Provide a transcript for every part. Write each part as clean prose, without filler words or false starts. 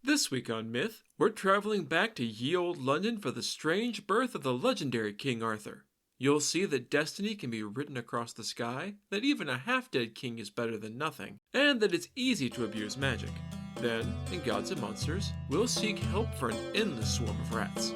This week on Myth, we're traveling back to ye olde London for the strange birth of the legendary King Arthur. You'll see that destiny can be written across the sky, that even a half-dead king is better than nothing, and that it's easy to abuse magic. Then, in Gods and Monsters, we'll seek help for an endless swarm of rats.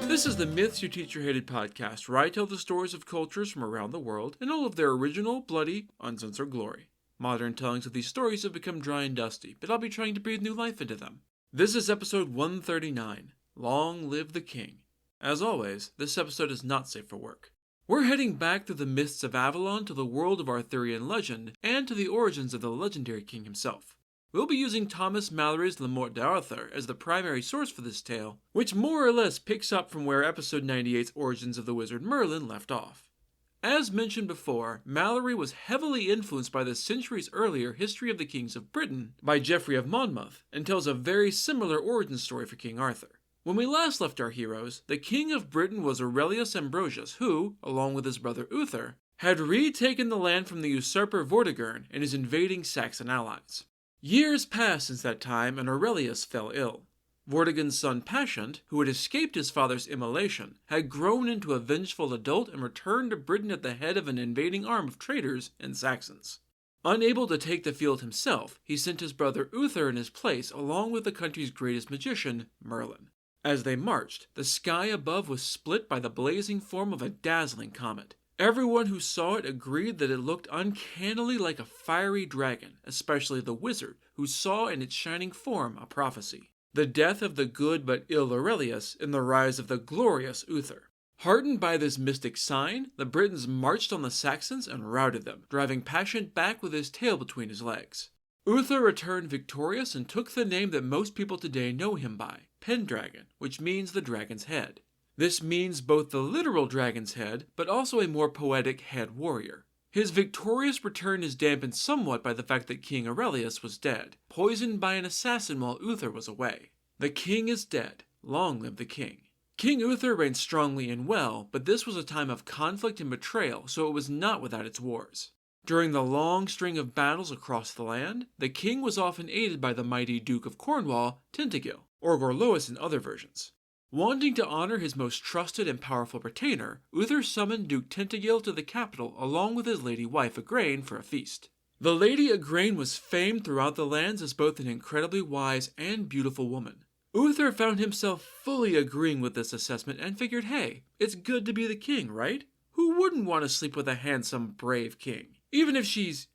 This is the Myths You Teach Your Hated podcast, where I tell the stories of cultures from around the world in all of their original, bloody, uncensored glory. Modern tellings of these stories have become dry and dusty, but I'll be trying to breathe new life into them. This is episode 139, Long Live the King. As always, this episode is not safe for work. We're heading back through the mists of Avalon to the world of Arthurian legend, and to the origins of the legendary king himself. We'll be using Thomas Malory's Le Morte d'Arthur as the primary source for this tale, which more or less picks up from where episode 98's Origins of the Wizard Merlin left off. As mentioned before, Malory was heavily influenced by the centuries earlier History of the Kings of Britain by Geoffrey of Monmouth, and tells a very similar origin story for King Arthur. When we last left our heroes, the King of Britain was Aurelius Ambrosius, who, along with his brother Uther, had retaken the land from the usurper Vortigern and his invading Saxon allies. Years passed since that time, and Aurelius fell ill. Vortigern's son Pascient, who had escaped his father's immolation, had grown into a vengeful adult and returned to Britain at the head of an invading arm of traitors and Saxons. Unable to take the field himself, he sent his brother Uther in his place along with the country's greatest magician, Merlin. As they marched, the sky above was split by the blazing form of a dazzling comet. Everyone who saw it agreed that it looked uncannily like a fiery dragon, especially the wizard, who saw in its shining form a prophecy: the death of the good but ill Aurelius and the rise of the glorious Uther. Heartened by this mystic sign, the Britons marched on the Saxons and routed them, driving Pascient back with his tail between his legs. Uther returned victorious and took the name that most people today know him by, Pendragon, which means the dragon's head. This means both the literal dragon's head, but also a more poetic head warrior. His victorious return is dampened somewhat by the fact that King Aurelius was dead, poisoned by an assassin while Uther was away. The king is dead. Long live the king. King Uther reigned strongly and well, but this was a time of conflict and betrayal, so it was not without its wars. During the long string of battles across the land, the king was often aided by the mighty Duke of Cornwall, Tintagel, or Gorlois in other versions. Wanting to honor his most trusted and powerful retainer, Uther summoned Duke Tintagel to the capital along with his lady wife Igraine for a feast. The Lady Igraine was famed throughout the lands as both an incredibly wise and beautiful woman. Uther found himself fully agreeing with this assessment and figured, hey, it's good to be the king, right? Who wouldn't want to sleep with a handsome, brave king? Even if she's,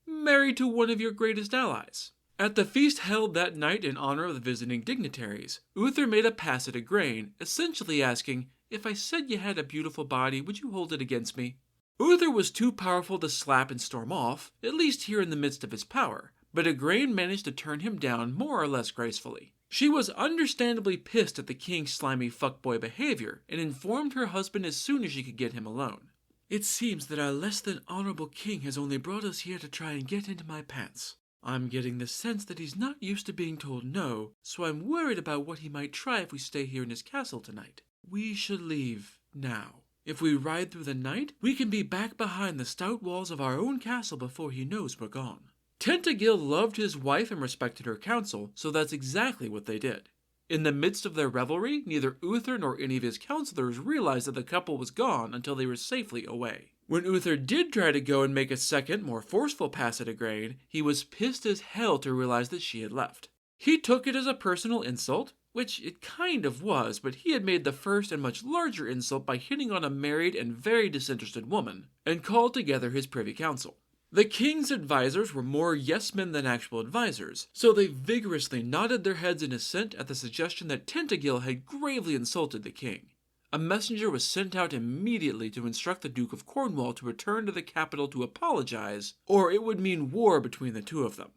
married to one of your greatest allies. At the feast held that night in honor of the visiting dignitaries, Uther made a pass at Igraine, essentially asking, if I said you had a beautiful body, would you hold it against me? Uther was too powerful to slap and storm off, at least here in the midst of his power, but Igraine managed to turn him down more or less gracefully. She was understandably pissed at the king's slimy fuckboy behavior and informed her husband as soon as she could get him alone. It seems that our less than honorable king has only brought us here to try and get into my pants. I'm getting the sense that he's not used to being told no, so I'm worried about what he might try if we stay here in his castle tonight. We should leave now. If we ride through the night, we can be back behind the stout walls of our own castle before he knows we're gone. Tintagel loved his wife and respected her counsel, so that's exactly what they did. In the midst of their revelry, neither Uther nor any of his counselors realized that the couple was gone until they were safely away. When Uther did try to go and make a second, more forceful pass at Igraine, he was pissed as hell to realize that she had left. He took it as a personal insult, which it kind of was, but he had made the first and much larger insult by hitting on a married and very disinterested woman, and called together his privy council. The king's advisors were more yes-men than actual advisors, so they vigorously nodded their heads in assent at the suggestion that Tintagel had gravely insulted the king. A messenger was sent out immediately to instruct the Duke of Cornwall to return to the capital to apologize, or it would mean war between the two of them.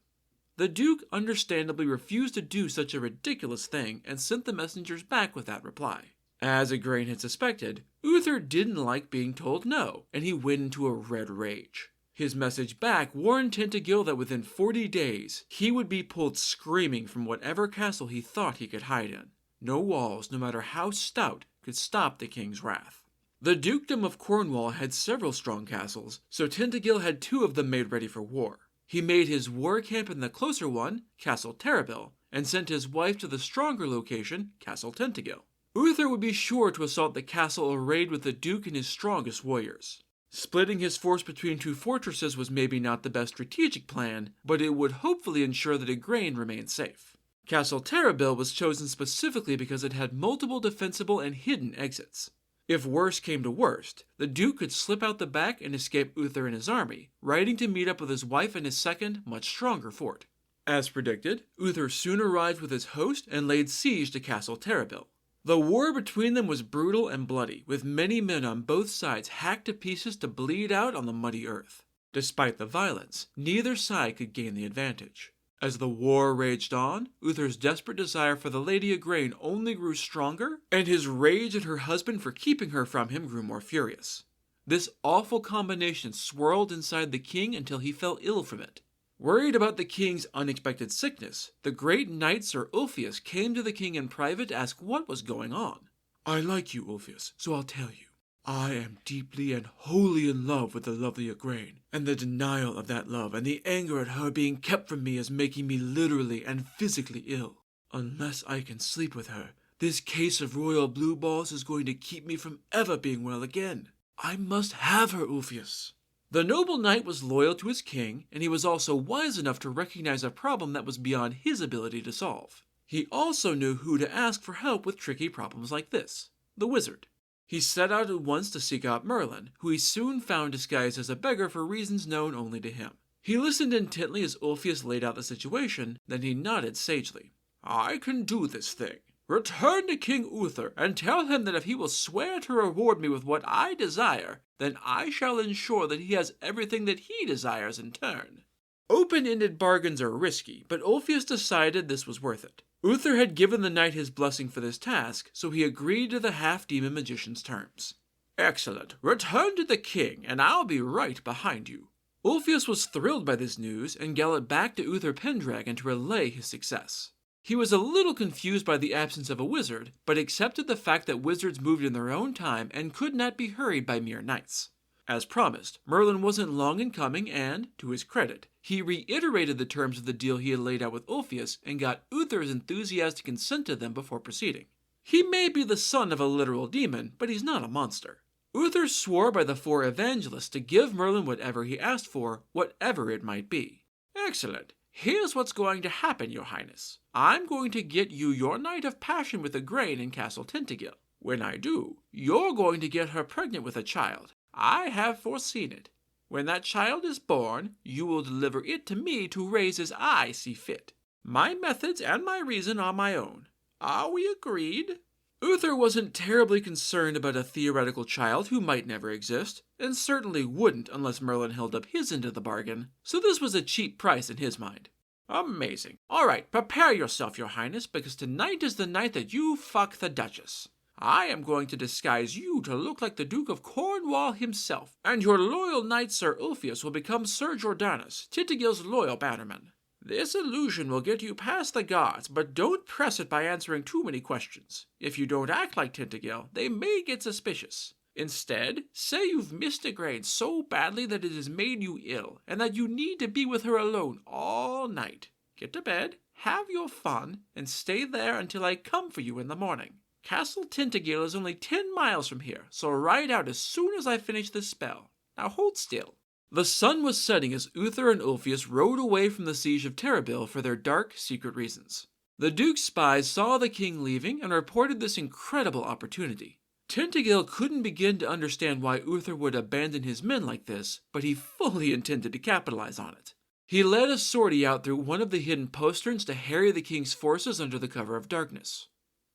The Duke understandably refused to do such a ridiculous thing and sent the messengers back with that reply. As Igraine had suspected, Uther didn't like being told no, and he went into a red rage. His message back warned Tintagel that within 40 days, he would be pulled screaming from whatever castle he thought he could hide in. No walls, no matter how stout, could stop the king's wrath. The Dukedom of Cornwall had several strong castles, so Tintagel had 2 of them made ready for war. He made his war camp in the closer one, Castle Terrabil, and sent his wife to the stronger location, Castle Tintagel. Uther would be sure to assault the castle arrayed with the Duke and his strongest warriors. Splitting his force between 2 fortresses was maybe not the best strategic plan, but it would hopefully ensure that Igraine remained safe. Castle Terrabil was chosen specifically because it had multiple defensible and hidden exits. If worst came to worst, the Duke could slip out the back and escape Uther and his army, riding to meet up with his wife and his second, much stronger fort. As predicted, Uther soon arrived with his host and laid siege to Castle Terrabil. The war between them was brutal and bloody, with many men on both sides hacked to pieces to bleed out on the muddy earth. Despite the violence, neither side could gain the advantage. As the war raged on, Uther's desperate desire for the Lady Igraine only grew stronger, and his rage at her husband for keeping her from him grew more furious. This awful combination swirled inside the king until he fell ill from it. Worried about the king's unexpected sickness, the great knight Sir Ulfius came to the king in private to ask what was going on. "I like you, Ulfius, so I'll tell you. I am deeply and wholly in love with the lovely Igraine, and the denial of that love and the anger at her being kept from me is making me literally and physically ill. Unless I can sleep with her, this case of royal blue balls is going to keep me from ever being well again. I must have her, Ulfius." The noble knight was loyal to his king, and he was also wise enough to recognize a problem that was beyond his ability to solve. He also knew who to ask for help with tricky problems like this: the wizard. He set out at once to seek out Merlin, who he soon found disguised as a beggar for reasons known only to him. He listened intently as Ulfius laid out the situation, then he nodded sagely. "I can do this thing. Return to King Uther, and tell him that if he will swear to reward me with what I desire, then I shall ensure that he has everything that he desires in turn." Open-ended bargains are risky, but Ulfius decided this was worth it. Uther had given the knight his blessing for this task, so he agreed to the half-demon magician's terms. "Excellent. Return to the king, and I'll be right behind you." Ulfius was thrilled by this news, and galloped back to Uther Pendragon to relay his success. He was a little confused by the absence of a wizard, but accepted the fact that wizards moved in their own time and could not be hurried by mere knights. As promised, Merlin wasn't long in coming and, to his credit, he reiterated the terms of the deal he had laid out with Ulfius and got Uther's enthusiastic consent to them before proceeding. He may be the son of a literal demon, but he's not a monster. Uther swore by the 4 evangelists to give Merlin whatever he asked for, whatever it might be. "Excellent. Here's what's going to happen, your highness. I'm going to get you your night of passion with Igraine in Castle Tintagel. When I do, you're going to get her pregnant with a child. I have foreseen it. When that child is born, you will deliver it to me to raise as I see fit. My methods and my reason are my own. Are we agreed?" Uther wasn't terribly concerned about a theoretical child who might never exist, and certainly wouldn't unless Merlin held up his end of the bargain, so this was a cheap price in his mind. "Amazing. All right, prepare yourself, your highness, because tonight is the night that you fuck the Duchess. I am going to disguise you to look like the Duke of Cornwall himself, and your loyal knight Sir Ulfius will become Sir Jordanus, Tintagel's loyal bannerman. This illusion will get you past the guards, but don't press it by answering too many questions. If you don't act like Tintagel, they may get suspicious. Instead, say you've missed Igraine so badly that it has made you ill, and that you need to be with her alone all night. Get to bed, have your fun, and stay there until I come for you in the morning. Castle Tintagel is only 10 miles from here, so ride out as soon as I finish this spell. Now hold still." The sun was setting as Uther and Ulfius rode away from the siege of Terrabil for their dark, secret reasons. The Duke's spies saw the king leaving and reported this incredible opportunity. Tintagel couldn't begin to understand why Uther would abandon his men like this, but he fully intended to capitalize on it. He led a sortie out through one of the hidden posterns to harry the king's forces under the cover of darkness.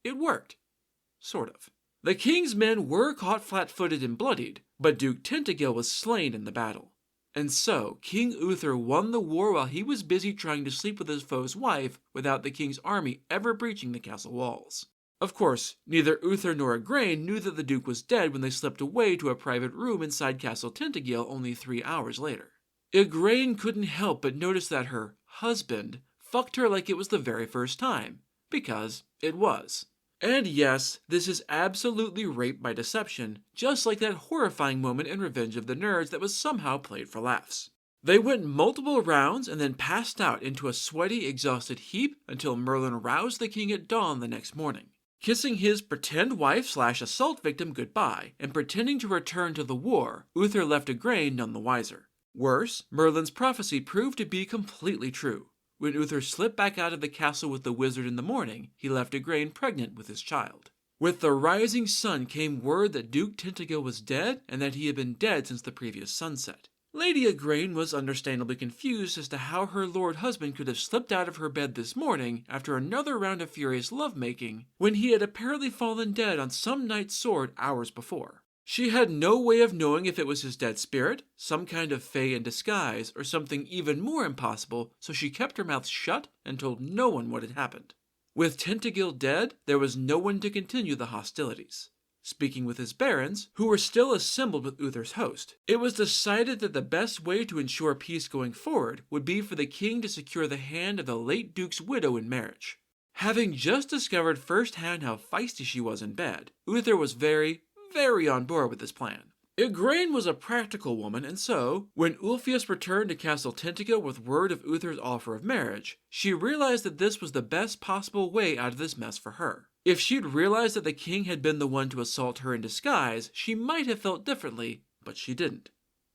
It worked. Sort of. The king's men were caught flat-footed and bloodied, but Duke Tintagel was slain in the battle. And so, King Uther won the war while he was busy trying to sleep with his foe's wife without the king's army ever breaching the castle walls. Of course, neither Uther nor Igraine knew that the Duke was dead when they slipped away to a private room inside Castle Tintagel only 3 hours later. Igraine couldn't help but notice that her husband fucked her like it was the very first time, because it was. And yes, this is absolutely rape by deception, just like that horrifying moment in Revenge of the Nerds that was somehow played for laughs. They went multiple rounds and then passed out into a sweaty, exhausted heap until Merlin roused the king at dawn the next morning. Kissing his pretend wife/assault victim goodbye and pretending to return to the war, Uther left Igraine none the wiser. Worse, Merlin's prophecy proved to be completely true. When Uther slipped back out of the castle with the wizard in the morning, he left Igraine pregnant with his child. With the rising sun came word that Duke Tintagel was dead and that he had been dead since the previous sunset. Lady Igraine was understandably confused as to how her lord husband could have slipped out of her bed this morning after another round of furious lovemaking when he had apparently fallen dead on some knight's sword hours before. She had no way of knowing if it was his dead spirit, some kind of fae in disguise, or something even more impossible, so she kept her mouth shut and told no one what had happened. With Tintagel dead, there was no one to continue the hostilities. Speaking with his barons, who were still assembled with Uther's host, it was decided that the best way to ensure peace going forward would be for the king to secure the hand of the late duke's widow in marriage. Having just discovered firsthand how feisty she was in bed, Uther was very on board with this plan. Igraine was a practical woman, and so, when Ulfius returned to Castle Tintagel with word of Uther's offer of marriage, she realized that this was the best possible way out of this mess for her. If she'd realized that the king had been the one to assault her in disguise, she might have felt differently, but she didn't.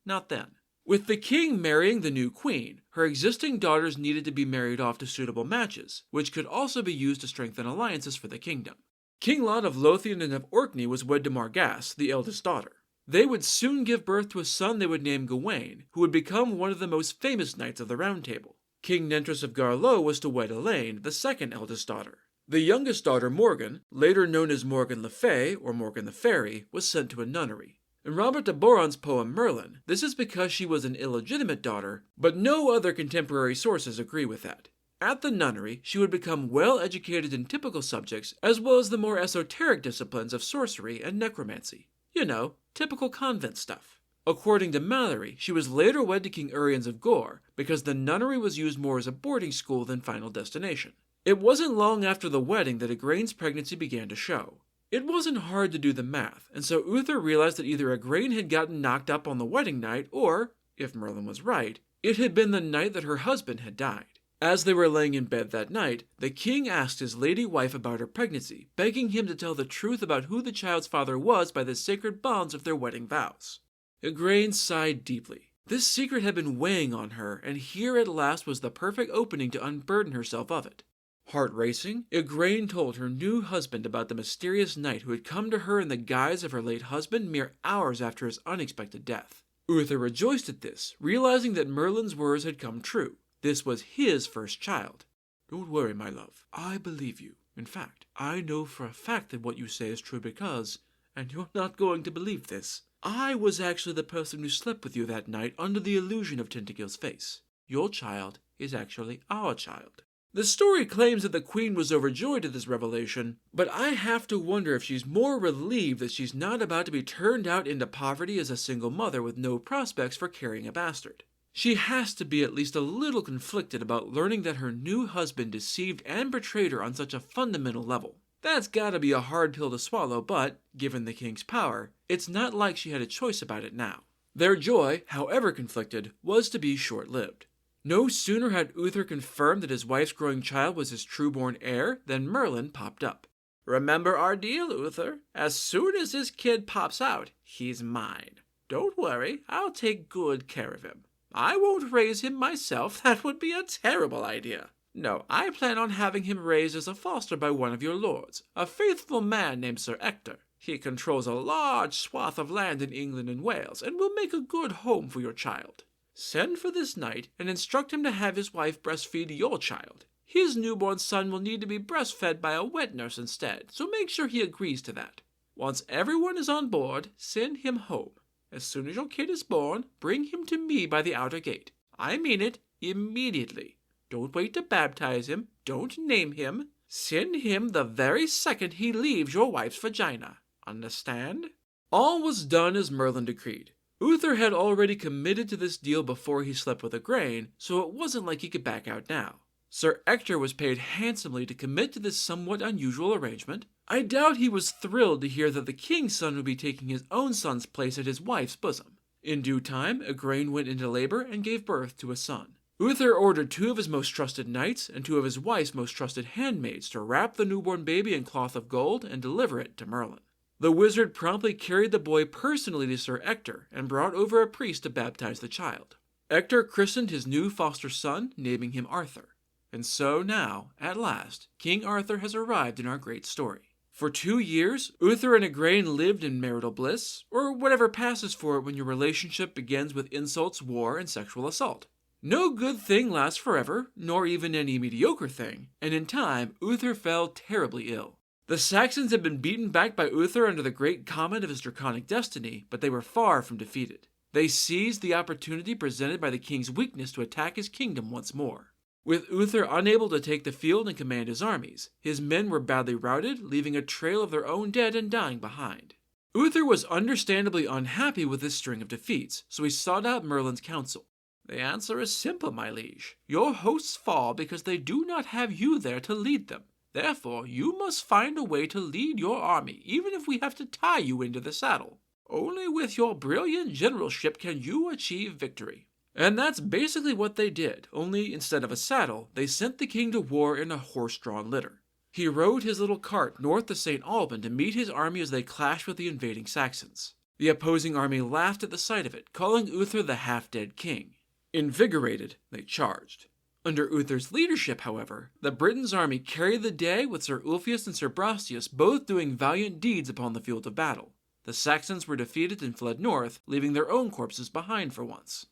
Not then. With the king marrying the new queen, her existing daughters needed to be married off to suitable matches, which could also be used to strengthen alliances for the kingdom. King Lot of Lothian and of Orkney was wed to Margas, the eldest daughter. They would soon give birth to a son they would name Gawain, who would become one of the most famous knights of the Round Table. King Nentres of Garlow was to wed Elaine, the second eldest daughter. The youngest daughter, Morgan, later known as Morgan le Fay or Morgan the Fairy, was sent to a nunnery. In Robert de Boron's poem Merlin, this is because she was an illegitimate daughter, but no other contemporary sources agree with that. At the nunnery, she would become well educated in typical subjects as well as the more esoteric disciplines of sorcery and necromancy. You know, typical convent stuff. According to Mallory, she was later wed to King Uriens of Gore because the nunnery was used more as a boarding school than final destination. It wasn't long after the wedding that Igraine's pregnancy began to show. It wasn't hard to do the math, and so Uther realized that either Igraine had gotten knocked up on the wedding night or, if Merlin was right, it had been the night that her husband had died. As they were laying in bed that night, the king asked his lady wife about her pregnancy, begging him to tell the truth about who the child's father was by the sacred bonds of their wedding vows. Igraine sighed deeply. This secret had been weighing on her, and here at last was the perfect opening to unburden herself of it. Heart racing, Igraine told her new husband about the mysterious knight who had come to her in the guise of her late husband mere hours after his unexpected death. Uther rejoiced at this, realizing that Merlin's words had come true. This was his first child. Don't worry, my love. I believe you. In fact, I know for a fact that what you say is true because, and you're not going to believe this, I was actually the person who slept with you that night under the illusion of Tintagel's face. Your child is actually our child. The story claims that the queen was overjoyed at this revelation, but I have to wonder if she's more relieved that she's not about to be turned out into poverty as a single mother with no prospects for carrying a bastard. She has to be at least a little conflicted about learning that her new husband deceived and betrayed her on such a fundamental level. That's gotta be a hard pill to swallow, but, given the king's power, it's not like she had a choice about it now. Their joy, however conflicted, was to be short-lived. No sooner had Uther confirmed that his wife's growing child was his true-born heir than Merlin popped up. Remember our deal, Uther. As soon as this kid pops out, he's mine. Don't worry, I'll take good care of him. I won't raise him myself, that would be a terrible idea. No, I plan on having him raised as a foster by one of your lords, a faithful man named Sir Ector. He controls a large swath of land in England and Wales, and will make a good home for your child. Send for this knight, and instruct him to have his wife breastfeed your child. His newborn son will need to be breastfed by a wet nurse instead, so make sure he agrees to that. Once everyone is on board, send him home. As soon as your kid is born, bring him to me by the outer gate. I mean it, immediately. Don't wait to baptize him. Don't name him. Send him the very second he leaves your wife's vagina. Understand? All was done as Merlin decreed. Uther had already committed to this deal before he slept with Igraine, so it wasn't like he could back out now. Sir Ector was paid handsomely to commit to this somewhat unusual arrangement, I doubt he was thrilled to hear that the king's son would be taking his own son's place at his wife's bosom. In due time, Igraine went into labor and gave birth to a son. Uther ordered 2 of his most trusted knights and 2 of his wife's most trusted handmaids to wrap the newborn baby in cloth of gold and deliver it to Merlin. The wizard promptly carried the boy personally to Sir Ector and brought over a priest to baptize the child. Ector christened his new foster son, naming him Arthur. And so now, at last, King Arthur has arrived in our great story. For 2 years, Uther and Igraine lived in marital bliss, or whatever passes for it when your relationship begins with insults, war, and sexual assault. No good thing lasts forever, nor even any mediocre thing, and in time, Uther fell terribly ill. The Saxons had been beaten back by Uther under the great comment of his draconic destiny, but they were far from defeated. They seized the opportunity presented by the king's weakness to attack his kingdom once more. With Uther unable to take the field and command his armies, his men were badly routed, leaving a trail of their own dead and dying behind. Uther was understandably unhappy with this string of defeats, so he sought out Merlin's counsel. The answer is simple, my liege. Your hosts fall because they do not have you there to lead them. Therefore, you must find a way to lead your army, even if we have to tie you into the saddle. Only with your brilliant generalship can you achieve victory. And that's basically what they did, only instead of a saddle, they sent the king to war in a horse-drawn litter. He rode his little cart north to St. Alban to meet his army as they clashed with the invading Saxons. The opposing army laughed at the sight of it, calling Uther the half-dead king. Invigorated, they charged. Under Uther's leadership, however, the Britons' army carried the day with Sir Ulfius and Sir Brastias both doing valiant deeds upon the field of battle. The Saxons were defeated and fled north, leaving their own corpses behind for once.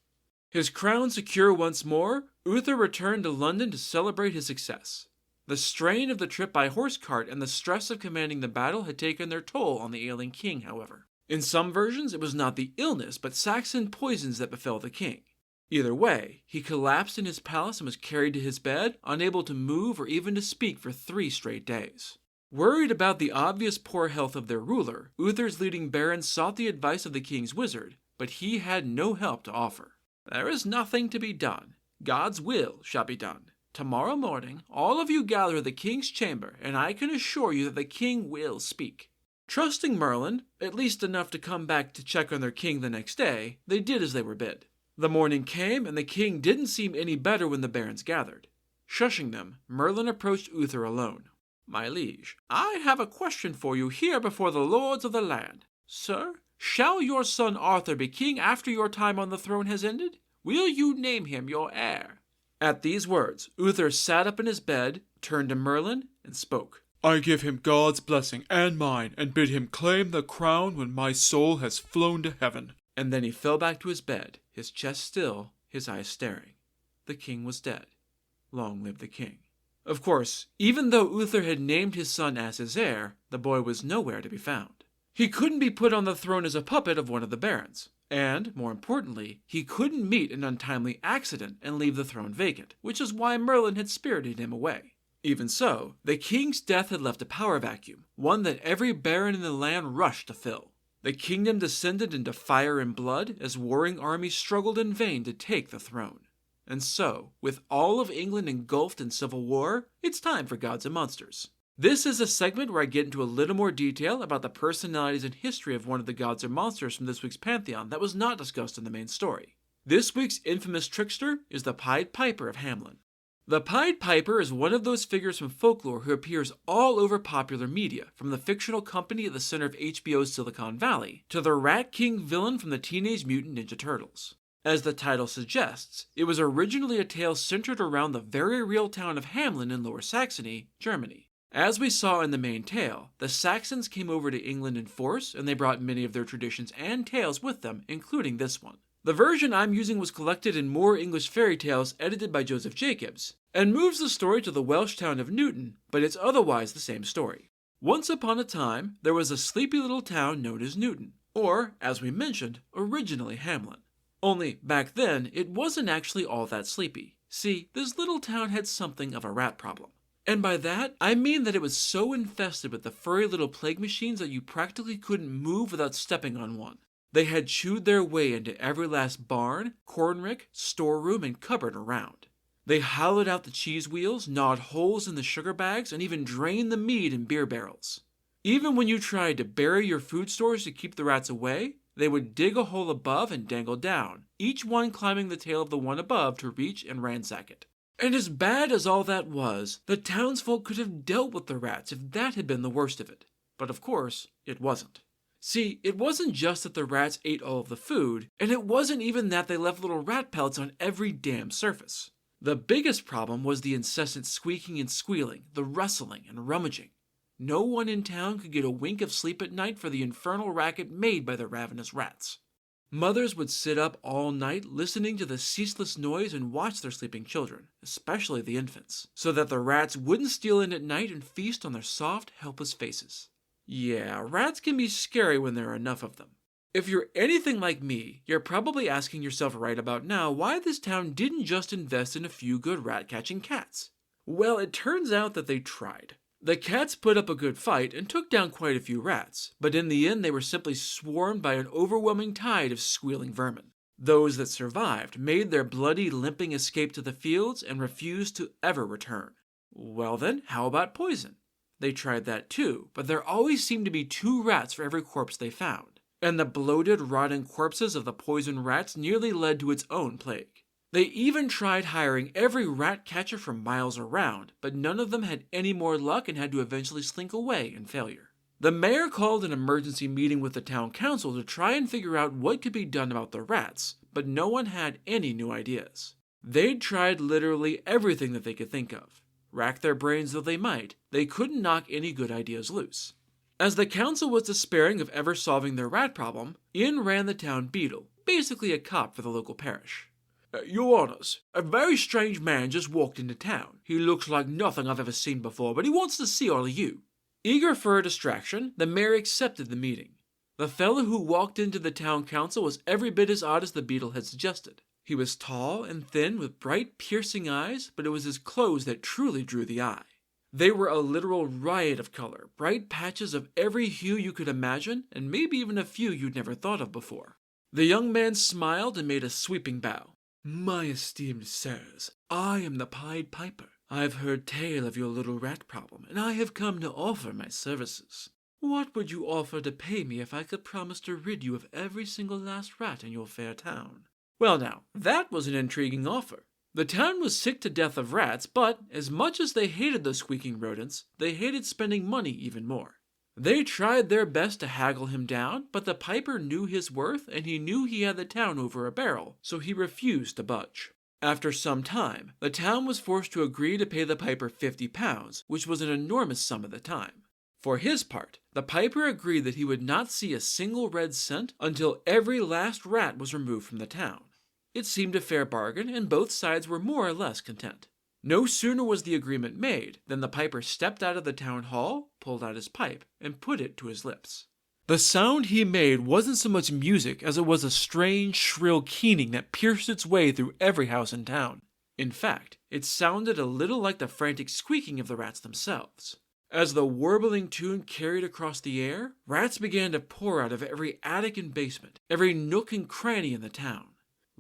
His crown secure once more, Uther returned to London to celebrate his success. The strain of the trip by horse cart and the stress of commanding the battle had taken their toll on the ailing king, however. In some versions, it was not the illness, but Saxon poisons that befell the king. Either way, he collapsed in his palace and was carried to his bed, unable to move or even to speak for 3 straight days. Worried about the obvious poor health of their ruler, Uther's leading barons sought the advice of the king's wizard, but he had no help to offer. There is nothing to be done. God's will shall be done. Tomorrow morning, all of you gather at the king's chamber, and I can assure you that the king will speak. Trusting Merlin, at least enough to come back to check on their king the next day, they did as they were bid. The morning came, and the king didn't seem any better when the barons gathered. Shushing them, Merlin approached Uther alone. My liege, I have a question for you here before the lords of the land. Sir, shall your son Arthur be king after your time on the throne has ended? Will you name him your heir? At these words, Uther sat up in his bed, turned to Merlin, and spoke. I give him God's blessing and mine, and bid him claim the crown when my soul has flown to heaven. And then he fell back to his bed, his chest still, his eyes staring. The king was dead. Long live the king. Of course, even though Uther had named his son as his heir, the boy was nowhere to be found. He couldn't be put on the throne as a puppet of one of the barons. And, more importantly, he couldn't meet an untimely accident and leave the throne vacant, which is why Merlin had spirited him away. Even so, the king's death had left a power vacuum, one that every baron in the land rushed to fill. The kingdom descended into fire and blood as warring armies struggled in vain to take the throne. And so, with all of England engulfed in civil war, it's time for Gods and Monsters. This is a segment where I get into a little more detail about the personalities and history of one of the gods or monsters from this week's pantheon that was not discussed in the main story. This week's infamous trickster is the Pied Piper of Hamelin. The Pied Piper is one of those figures from folklore who appears all over popular media, from the fictional company at the center of HBO's Silicon Valley, to the Rat King villain from the Teenage Mutant Ninja Turtles. As the title suggests, it was originally a tale centered around the very real town of Hamelin in Lower Saxony, Germany. As we saw in the main tale, the Saxons came over to England in force, and they brought many of their traditions and tales with them, including this one. The version I'm using was collected in More English Fairy Tales edited by Joseph Jacobs, and moves the story to the Welsh town of Newton, but it's otherwise the same story. Once upon a time, there was a sleepy little town known as Newton, or, as we mentioned, originally Hamelin. Only, back then, it wasn't actually all that sleepy. See, this little town had something of a rat problem. And by that, I mean that it was so infested with the furry little plague machines that you practically couldn't move without stepping on one. They had chewed their way into every last barn, cornrick, storeroom, and cupboard around. They hollowed out the cheese wheels, gnawed holes in the sugar bags, and even drained the mead in beer barrels. Even when you tried to bury your food stores to keep the rats away, they would dig a hole above and dangle down, each one climbing the tail of the one above to reach and ransack it. And as bad as all that was, the townsfolk could have dealt with the rats if that had been the worst of it. But of course, it wasn't. See, it wasn't just that the rats ate all of the food, and it wasn't even that they left little rat pellets on every damn surface. The biggest problem was the incessant squeaking and squealing, the rustling and rummaging. No one in town could get a wink of sleep at night for the infernal racket made by the ravenous rats. Mothers would sit up all night listening to the ceaseless noise and watch their sleeping children, especially the infants, so that the rats wouldn't steal in at night and feast on their soft, helpless faces. Yeah, rats can be scary when there are enough of them. If you're anything like me, you're probably asking yourself right about now why this town didn't just invest in a few good rat-catching cats. Well, it turns out that they tried. The cats put up a good fight and took down quite a few rats, but in the end they were simply swarmed by an overwhelming tide of squealing vermin. Those that survived made their bloody, limping escape to the fields and refused to ever return. Well then, how about poison? They tried that too, but there always seemed to be 2 rats for every corpse they found, and the bloated, rotting corpses of the poisoned rats nearly led to its own plague. They even tried hiring every rat catcher from miles around, but none of them had any more luck and had to eventually slink away in failure. The mayor called an emergency meeting with the town council to try and figure out what could be done about the rats, but no one had any new ideas. They'd tried literally everything that they could think of. Rack their brains though they might, they couldn't knock any good ideas loose. As the council was despairing of ever solving their rat problem, in ran the town beadle, basically a cop for the local parish. Your Honours, a very strange man just walked into town. He looks like nothing I've ever seen before, but he wants to see all of you. Eager for a distraction, the mayor accepted the meeting. The fellow who walked into the town council was every bit as odd as the beadle had suggested. He was tall and thin with bright, piercing eyes, but it was his clothes that truly drew the eye. They were a literal riot of color, bright patches of every hue you could imagine, and maybe even a few you'd never thought of before. The young man smiled and made a sweeping bow. My esteemed sirs, I am the Pied Piper. I've heard tale of your little rat problem, and I have come to offer my services. What would you offer to pay me if I could promise to rid you of every single last rat in your fair town? Well now, that was an intriguing offer. The town was sick to death of rats, but as much as they hated those squeaking rodents, they hated spending money even more. They tried their best to haggle him down, but the piper knew his worth and he knew he had the town over a barrel, so he refused to budge. After some time, the town was forced to agree to pay the piper £50, which was an enormous sum at the time. For his part, the piper agreed that he would not see a single red cent until every last rat was removed from the town. It seemed a fair bargain, and both sides were more or less content. No sooner was the agreement made than the piper stepped out of the town hall, pulled out his pipe, and put it to his lips. The sound he made wasn't so much music as it was a strange, shrill keening that pierced its way through every house in town. In fact, it sounded a little like the frantic squeaking of the rats themselves. As the warbling tune carried across the air, rats began to pour out of every attic and basement, every nook and cranny in the town.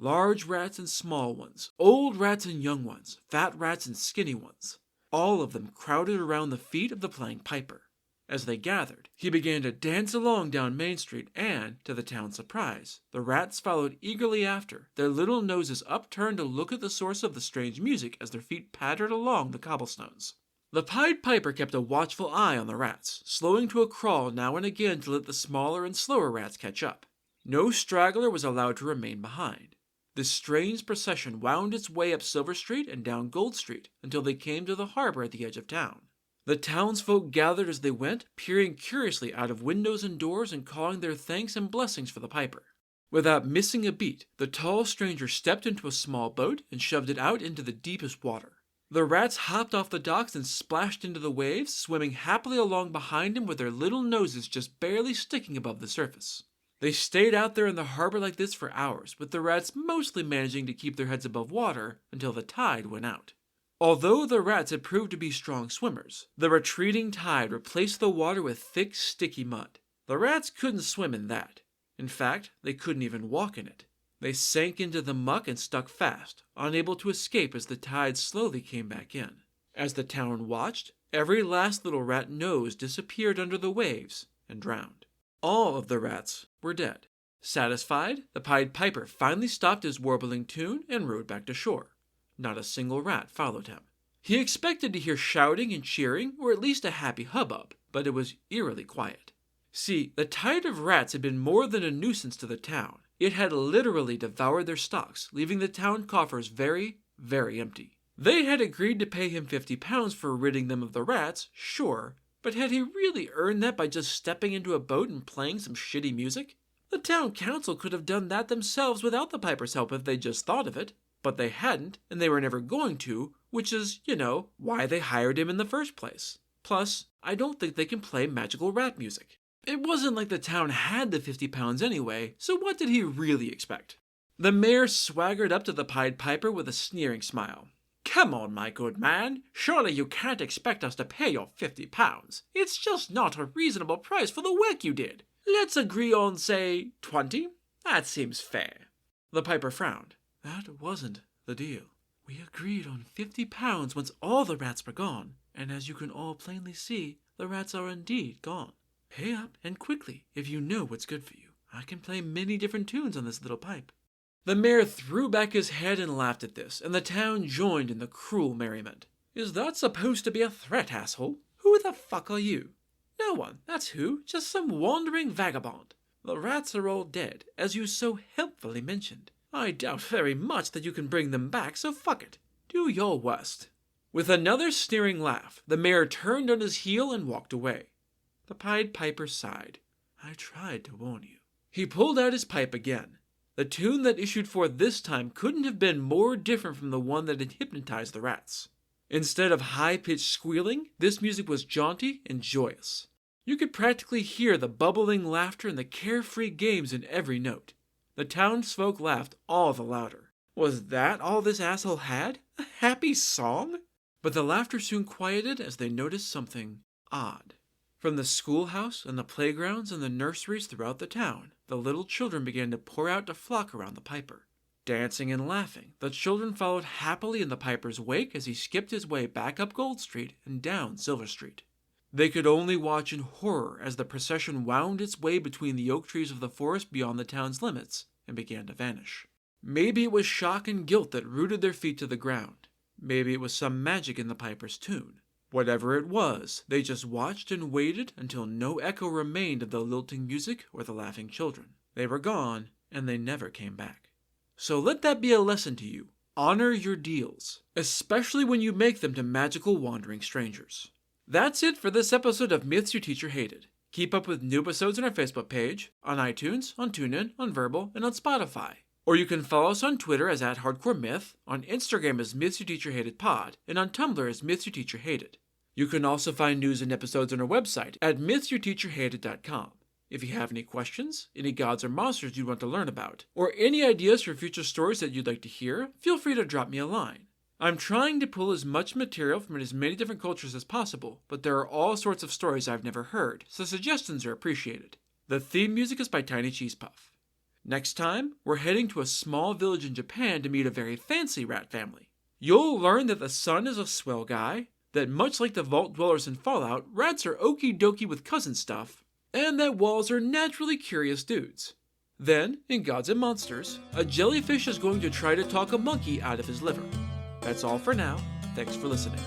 Large rats and small ones, old rats and young ones, fat rats and skinny ones. All of them crowded around the feet of the playing piper. As they gathered, he began to dance along down Main Street and, to the town's surprise, the rats followed eagerly after, their little noses upturned to look at the source of the strange music as their feet pattered along the cobblestones. The Pied Piper kept a watchful eye on the rats, slowing to a crawl now and again to let the smaller and slower rats catch up. No straggler was allowed to remain behind. This strange procession wound its way up Silver Street and down Gold Street until they came to the harbor at the edge of town. The townsfolk gathered as they went, peering curiously out of windows and doors and calling their thanks and blessings for the piper. Without missing a beat, the tall stranger stepped into a small boat and shoved it out into the deepest water. The rats hopped off the docks and splashed into the waves, swimming happily along behind him with their little noses just barely sticking above the surface. They stayed out there in the harbor like this for hours, with the rats mostly managing to keep their heads above water until the tide went out. Although the rats had proved to be strong swimmers, the retreating tide replaced the water with thick, sticky mud. The rats couldn't swim in that. In fact, they couldn't even walk in it. They sank into the muck and stuck fast, unable to escape as the tide slowly came back in. As the town watched, Every last little rat nose disappeared under the waves and drowned. All of the rats were dead. Satisfied, the Pied Piper finally stopped his warbling tune and rowed back to shore. Not a single rat followed him. He expected to hear shouting and cheering, or at least a happy hubbub, but it was eerily quiet. See, the tide of rats had been more than a nuisance to the town. It had literally devoured their stocks, leaving the town coffers very, very empty. They had agreed to pay him £50 for ridding them of the rats, sure, but had he really earned that by just stepping into a boat and playing some shitty music? The town council could have done that themselves without the Piper's help if they just thought of it, but they hadn't, and they were never going to, which is, why they hired him in the first place. Plus, I don't think they can play magical rat music. It wasn't like the town had the £50 anyway, so what did he really expect? The mayor swaggered up to the Pied Piper with a sneering smile. "Come on, my good man. Surely you can't expect us to pay your £50. It's just not a reasonable price for the work you did. Let's agree on, say, 20? That seems fair." The Piper frowned. "That wasn't the deal. We agreed on £50 once all the rats were gone, and as you can all plainly see, the rats are indeed gone. Pay up, and quickly, if you know what's good for you. I can play many different tunes on this little pipe." The mayor threw back his head and laughed at this, and the town joined in the cruel merriment. "Is that supposed to be a threat, asshole? Who the fuck are you?" "No one, that's who. Just some wandering vagabond. The rats are all dead, as you so helpfully mentioned. I doubt very much that you can bring them back, so fuck it. Do your worst." With another sneering laugh, the mayor turned on his heel and walked away. The Pied Piper sighed. "I tried to warn you." He pulled out his pipe again. The tune that issued forth this time couldn't have been more different from the one that had hypnotized the rats. Instead of high-pitched squealing, this music was jaunty and joyous. You could practically hear the bubbling laughter and the carefree games in every note. The townsfolk laughed all the louder. Was that all this asshole had? A happy song? But the laughter soon quieted as they noticed something odd. From the schoolhouse and the playgrounds and the nurseries throughout the town, the little children began to pour out to flock around the Piper. Dancing and laughing, the children followed happily in the Piper's wake as he skipped his way back up Gold Street and down Silver Street. They could only watch in horror as the procession wound its way between the oak trees of the forest beyond the town's limits and began to vanish. Maybe it was shock and guilt that rooted their feet to the ground. Maybe it was some magic in the Piper's tune. Whatever it was, they just watched and waited until no echo remained of the lilting music or the laughing children. They were gone, and they never came back. So let that be a lesson to you. Honor your deals, especially when you make them to magical wandering strangers. That's it for this episode of Myths Your Teacher Hated. Keep up with new episodes on our Facebook page, on iTunes, on TuneIn, on Verbal, and on Spotify. Or you can follow us on Twitter as @HardcoreMyth, on Instagram as Myths Your Teacher Hated Pod, and on Tumblr as Myths Your Teacher Hated. You can also find news and episodes on our website at mythsyourteacherhated.com. If you have any questions, any gods or monsters you'd want to learn about, or any ideas for future stories that you'd like to hear, feel free to drop me a line. I'm trying to pull as much material from as many different cultures as possible, but there are all sorts of stories I've never heard, so suggestions are appreciated. The theme music is by Tiny Cheese Puff. Next time, we're heading to a small village in Japan to meet a very fancy rat family. You'll learn that the sun is a swell guy, that much like the vault dwellers in Fallout, rats are okie dokie with cousin stuff, and that walls are naturally curious dudes. Then, in Gods and Monsters, a jellyfish is going to try to talk a monkey out of his liver. That's all for now. Thanks for listening.